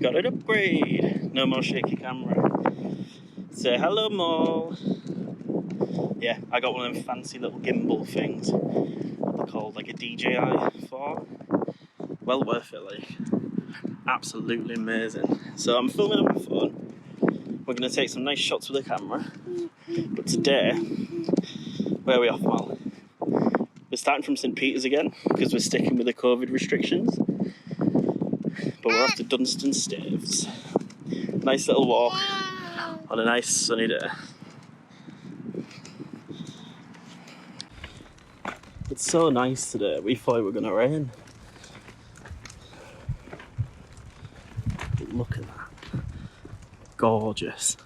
got an upgrade. No more shaky camera. Say hello, Mole. Yeah, I got one of them fancy little gimbal things. What they're called, like a DJI 4. Well worth it, like. Absolutely amazing. So I'm filming on my phone. We're going to take some nice shots with the camera. But today, where are we off, Mal? We're starting from St. Peter's again, because we're sticking with the COVID restrictions. But we're off to Dunston Staves. Nice little walk on a nice sunny day. It's so nice today, we thought it were going to rain. But look at that. Gorgeous.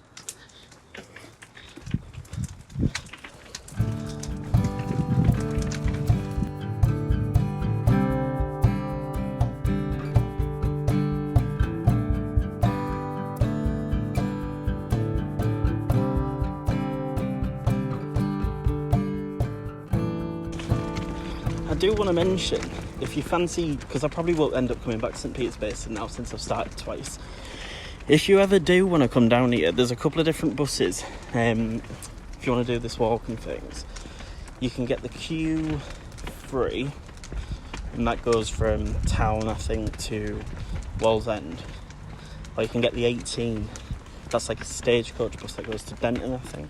I do want to mention, if you fancy, because I probably won't end up coming back to St. Peter's Basin now since I've started twice. If you ever do want to come down here, there's a couple of different buses. If you want to do this walk and things, you can get the Q3, and that goes from town, I think, to Wallsend. Or you can get the 18, that's like a stagecoach bus that goes to Denton, I think.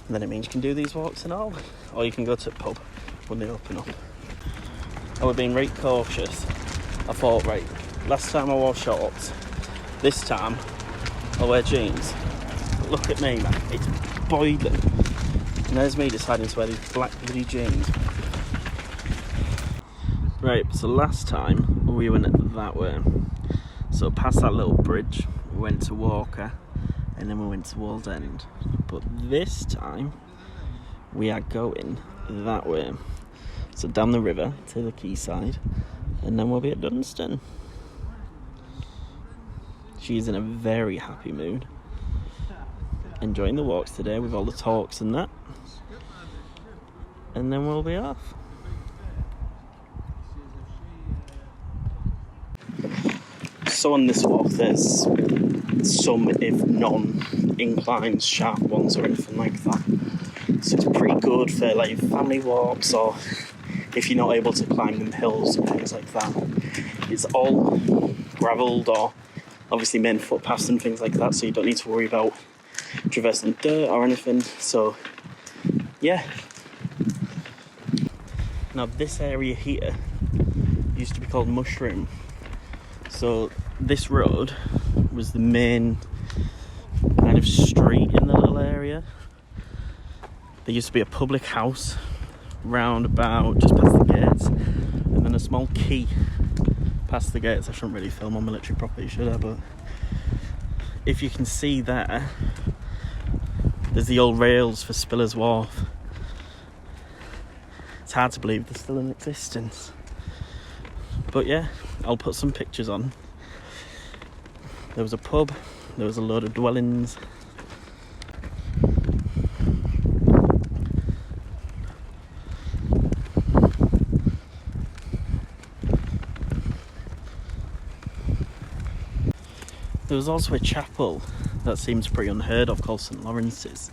And then it means you can do these walks and all. Or you can go to the pub when they open up. I was being right cautious. I thought, right, last time I wore shorts, this time I'll wear jeans. But look at me, man, it's boiling. And there's me deciding to wear these black bloody jeans. Right, so last time we went that way. So past that little bridge, we went to Walker, and then we went to Wallsend. But this time, we are going that way. So down the river to the quayside, and then we'll be at Dunston. She's in a very happy mood, enjoying the walks today with all the talks and that, and then we'll be off. So on this walk there's some, if none, inclines, sharp ones or anything like that. So it's pretty good for like family walks, or if you're not able to climb them hills and things like that. It's all gravelled or obviously main footpaths and things like that, so you don't need to worry about traversing dirt or anything. So yeah. Now this area here used to be called Mushroom. So this road was the main kind of street in the little area. There used to be a public house round about just past the gates, and then a small quay past the gates. I shouldn't really film on military property, should I? But if you can see there, there's the old rails for Spiller's Wharf. It's hard to believe they're still in existence. But yeah, I'll put some pictures on. There was a pub, there was a load of dwellings. There was also a chapel that seems pretty unheard of called St. Lawrence's.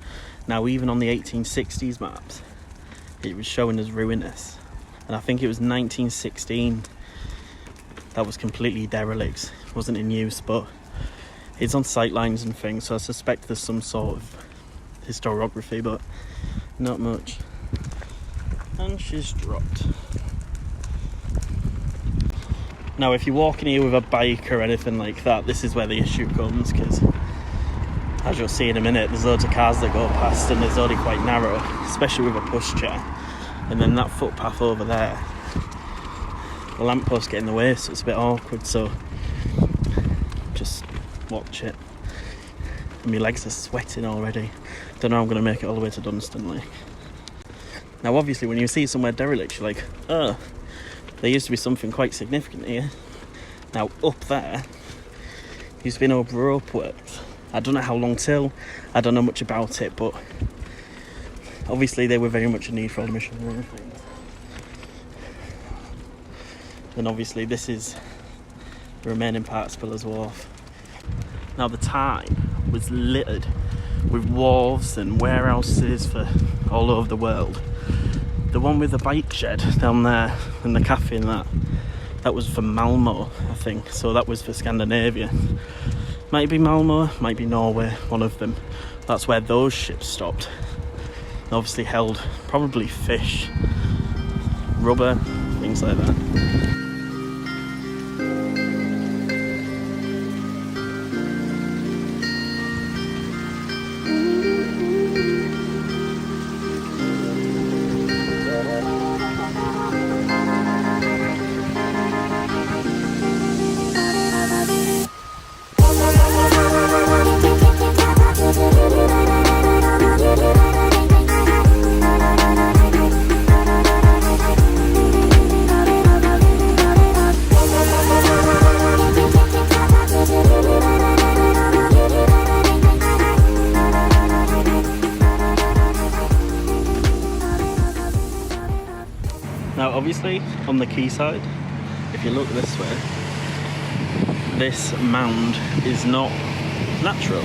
Now even on the 1860s maps, it was showing as ruinous. And I think it was 1916 that was completely derelict. It wasn't in use, but it's on sightlines and things, so I suspect there's some sort of historiography, but not much. And she's dropped. Now if you're walking here with a bike or anything like that, this is where the issue comes, because as you'll see in a minute, there's loads of cars that go past and it's only quite narrow, especially with a pushchair. And then that footpath over there, the lamppost get in the way, so it's a bit awkward, so just watch it. And my legs are sweating already. Don't know how I'm going to make it all the way to Dunston, like. Now obviously when you see somewhere derelict, you're like, oh, there used to be something quite significant here. Now up there used to be no rope works. I don't know how long till, I don't know much about it, but obviously they were very much in need for all the machinery and things. And obviously this is the remaining part of Spiller's Wharf. Tyne was littered with wharves and warehouses for all over the world. The one with the bike shed down there and the cafe and that was for Malmo, I think. So that was for Scandinavia. Might be Malmo, might be Norway, one of them. That's where those ships stopped. They obviously held probably fish, rubber, things like that. Now obviously on the quayside, if you look this way, this mound is not natural.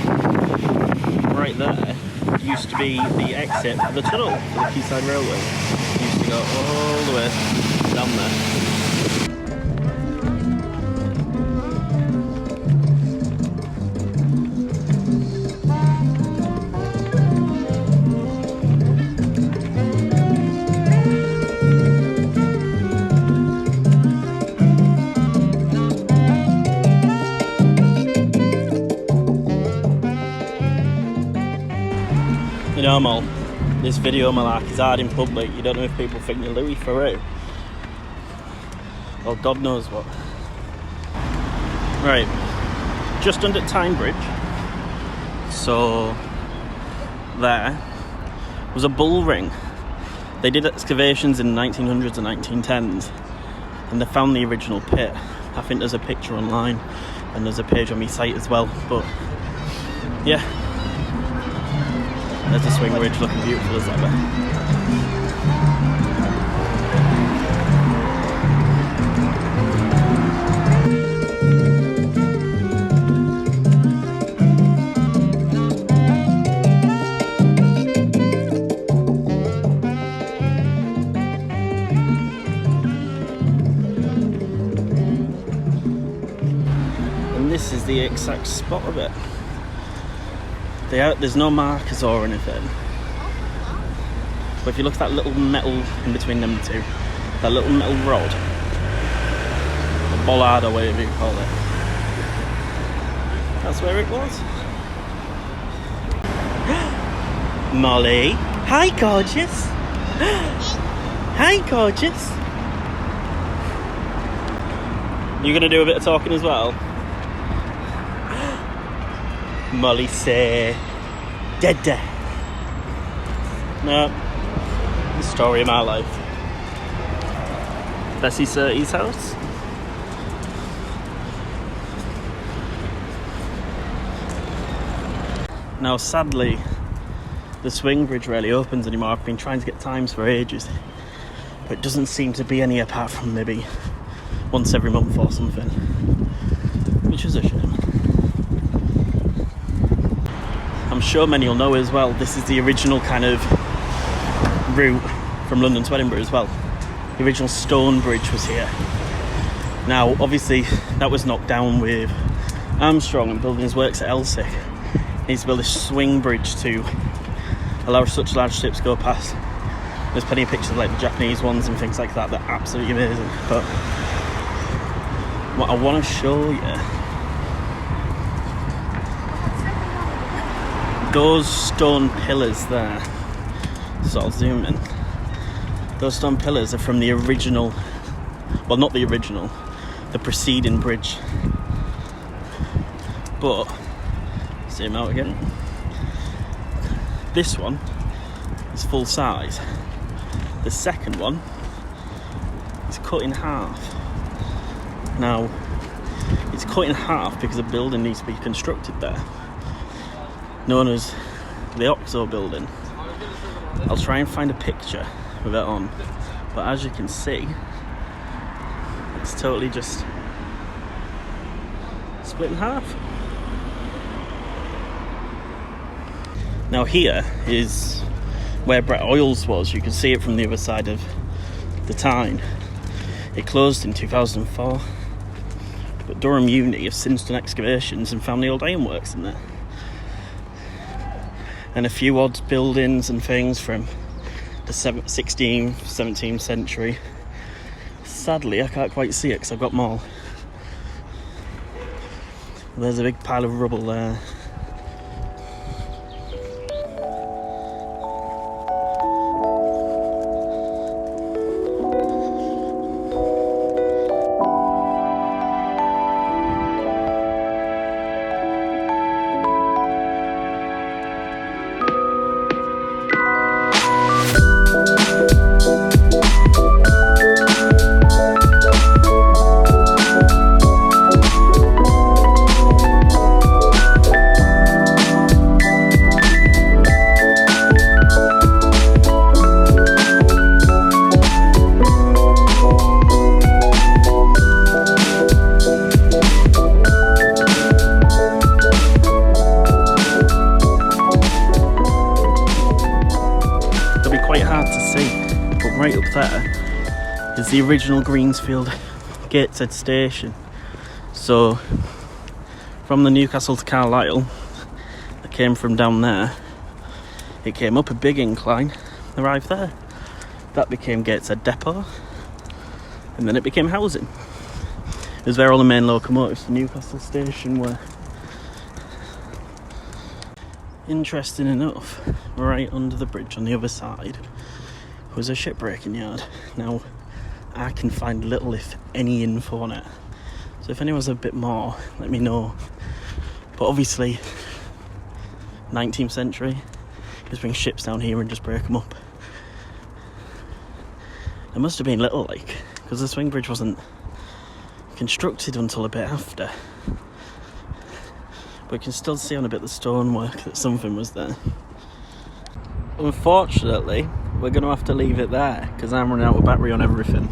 Right there used to be the exit of the tunnel for the Quayside Railway. It used to go all the way down there. You know, Mol, this video malark is hard in public. You don't know if people think you're Louis Theroux. Or God knows what. Right, just under Tyne Bridge. So, there was a bull ring. They did excavations in the 1900s and 1910s. And they found the original pit. I think there's a picture online. And there's a page on my site as well. But, yeah. There's the swing ridge looking beautiful as ever. And this is the exact spot of it. There's no markers or anything, but if you look at that little metal in between them two, that little metal rod, a bollard or whatever you call it, that's where it was. Molly, hi gorgeous. Hi gorgeous. You gonna do a bit of talking as well? Molly say, Dada. No, the story of my life. Bessie Surtees' house. Now sadly, the swing bridge rarely opens anymore. I've been trying to get times for ages, but it doesn't seem to be any apart from maybe once every month or something, which is a shame. I'm sure many will know as well, this is the original kind of route from London to Edinburgh as well. The original stone bridge was here. Now obviously that was knocked down with Armstrong and building his works at Elsick. He needs to build a swing bridge to allow such large ships to go past. There's plenty of pictures like the Japanese ones and things like that that are absolutely amazing. But what I want to show you, those stone pillars there, so I'll zoom in. Those stone pillars are from the original, well not the original, the preceding bridge. But, zoom out again. This one is full size. The second one is cut in half. Now, it's cut in half because a building needs to be constructed there, known as the Oxo building. I'll try and find a picture with it on, but as you can see, it's totally just split in half. Now here is where Brett Oils was. You can see it from the other side of the Tyne. It closed in 2004, but Durham Uni have since done excavations and found the old ironworks in there, and a few odd buildings and things from the 16th, 17th century. Sadly, I can't quite see it because I've got more. There's a big pile of rubble there. Quite hard to see, but right up there is the original Greensfield Gateshead station. So from the Newcastle to Carlisle, it came from down there, it came up a big incline, arrived there, that became Gateshead Depot, and then it became housing. It was where all the main locomotives to Newcastle station were. Interesting enough, right under the bridge on the other side was a shipbreaking yard. Now, I can find little if any info on it, so if anyone's a bit more, let me know. But obviously 19th century, just bring ships down here and just break them up. There must have been little, like, because the swing bridge wasn't constructed until a bit after. But you can still see on a bit of the stonework that something was there. Unfortunately, we're going to have to leave it there because I'm running out of battery on everything.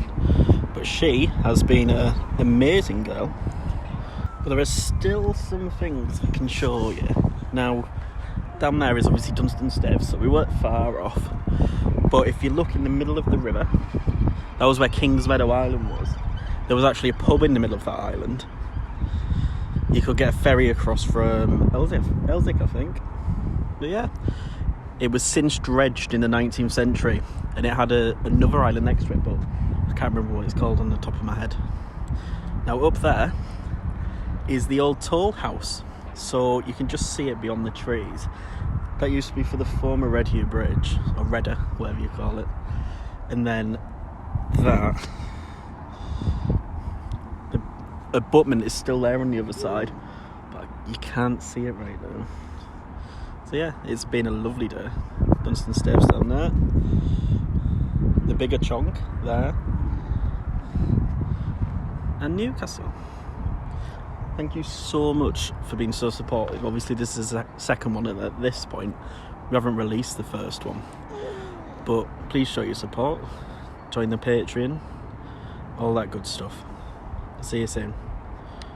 But she has been an amazing girl. But there are still some things I can show you. Now, down there is obviously Dunston Steps, so we weren't far off. But if you look in the middle of the river, that was where King's Meadow Island was. There was actually a pub in the middle of that island. You could get a ferry across from Elsick, I think. But yeah, it was since dredged in the 19th century, and it had another island next to it, but I can't remember what it's called on the top of my head. Now up there is the old toll house, so you can just see it beyond the trees. That used to be for the former Red Hugh Bridge, or Redder, whatever you call it. And then that abutment is still there on the other side, but you can't see it right now. So yeah, it's been a lovely day. Dunston Steps down there, the bigger chunk there, and Newcastle. Thank you so much for being so supportive. Obviously this is the second one, and at this point we haven't released the first one, but please show your support, join the Patreon, all that good stuff. See you soon.